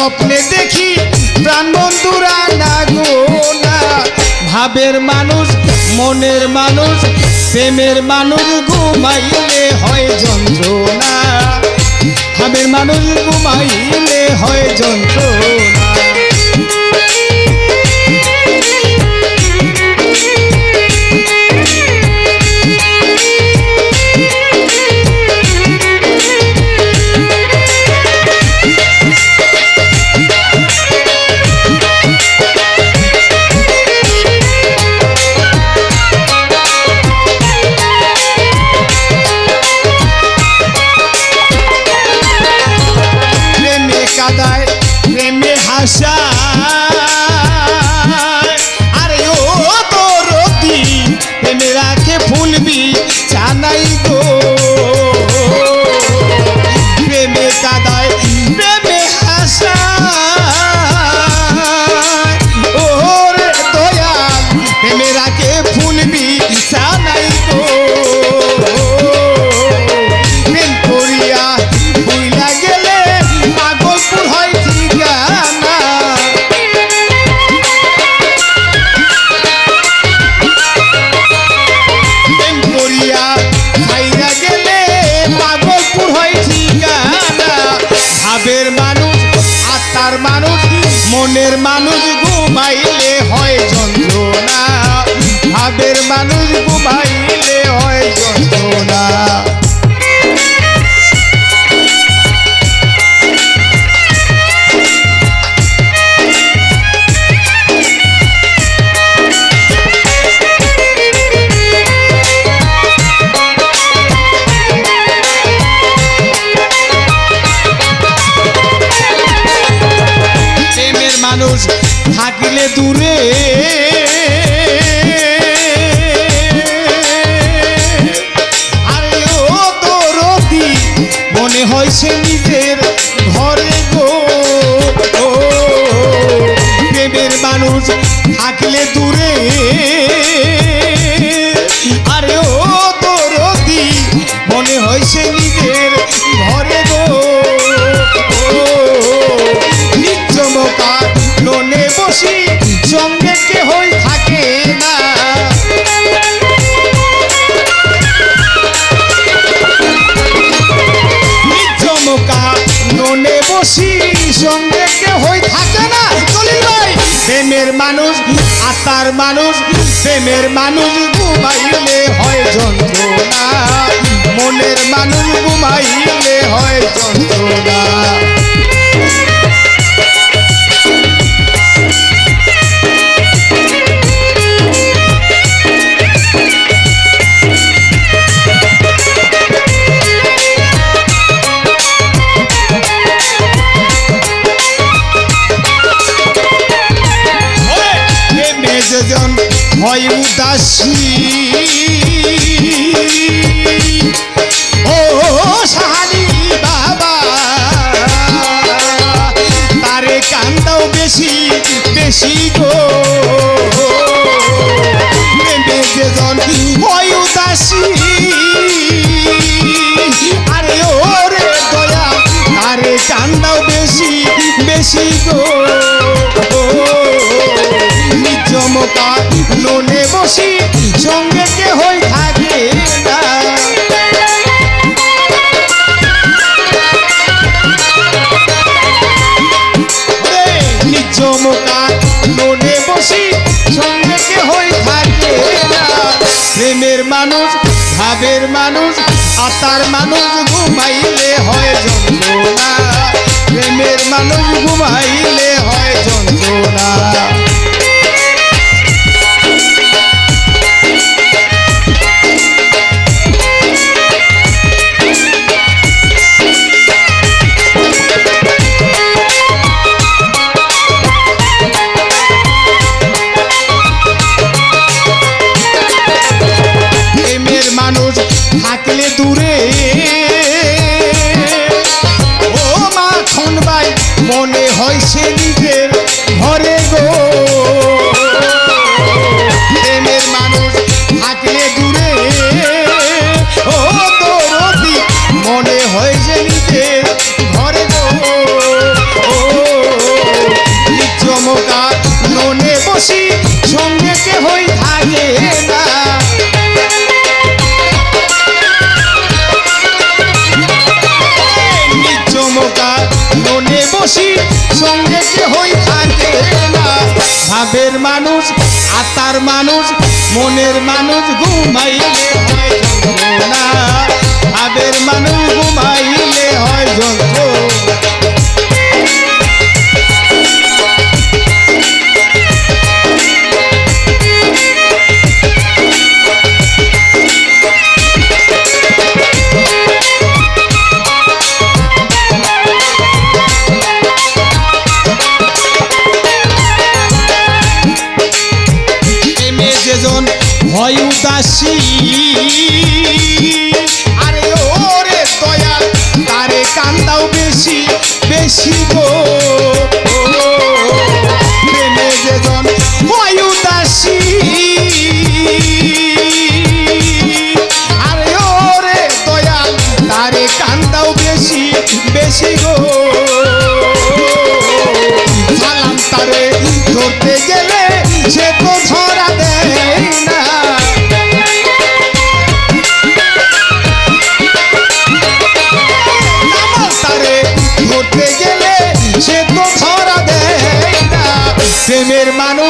স্বপ্নে দেখি প্রাণ বন্ধুরা না গো না। ভাবের মানুষ মনের মানুষ প্রেমের মানুষ ঘুমাইলে হয় যন্ত্রণা। ভাবের মানুষ ঘুমাইলে হয় যন্ত্রণা। আরে ও দরদি প্রেমে রাখে ফুলবি জানাই গো। প্রেমে কাদায় প্রেমে হাসা ওরে দয়াল প্রেমে রাখে ফুলবি জানাই গো। প্রেম করিয়া ভুইলা গেলে পাগলপুর হয় ঠিকানা। প্রেম করিয়া ভাইয়া গেলে পাগলপুর হয় ঠিকানা। ভাবের মানুষ আত্মার মানুষ মনের মানুষ ঘুমাইলে হয় যন্ত্রণা। ভাবের মানুষ ঘুমাইলে হয় যন্ত্রণা। মানুষ থাকিলে দূরে আরে ও দরদি মনে হয় সে নিজের ঘরে গো। প্রেমের মানুষ থাকলে দূরে আরে ও দরদি মনে হয় সে নিজের ঘরে গো। লোনে বসি সঙ্গে কেহই থাকে না। চমকা লোনে বসি সঙ্গে কেহই থাকে না। চলি ভাই প্রেমের মানুষ আত্মার মানুষ প্রেমের মানুষ ঘুমাইলে হয় যন্ত্রণা। মনের মানুষ ঘুমাইলে হয় যন্ত্রণা। যেজন হয় উদাসী ও সাহানি বাবা তারে কান্দাও বেশি বেশি গো। যেজন হয় উদাসী আরে ওরে দয়া তারে কান্দাও বেশি বেশি গো। চমকা লোনে বসি সঙ্গে কেহই থাকে না। চমকা লোনে বসি সঙ্গে কেহই থাকে না। প্রেমের মানুষ ভাবের মানুষ আত্মার মানুষ ঘুমাইলে হয় যন্ত্রণা। প্রেমের মানুষ ঘুমাইলে হয় যন্ত্রণা। মানুষ থাকলে দূরে ও মাখন ভাই মনে হয় সে নিজের ঘরে গো। বেশি সঙ্গে কেহই থাকে না। ভাবের মানুষ আত্মার মানুষ মনের মানুষ ঘুমাইলে হয় যন্ত্রণা। ভাবের মানুষ ঘুমাইলে হয় যন্ত্রণা। হয় উদাসী আরে ওরে দয়াল তারে কান্দাও বেশি বেশি গো। প্রেমে যেজন হয় উদাসী আরে ওরে দয়াল তারে কান্দাও বেশি বেশি গো। সালাম তারে ধরতে গেলে সে তো ধরা দেয় না। ধরতে গেলে সে তো ধরা দেয় না। প্রেমের মানুষ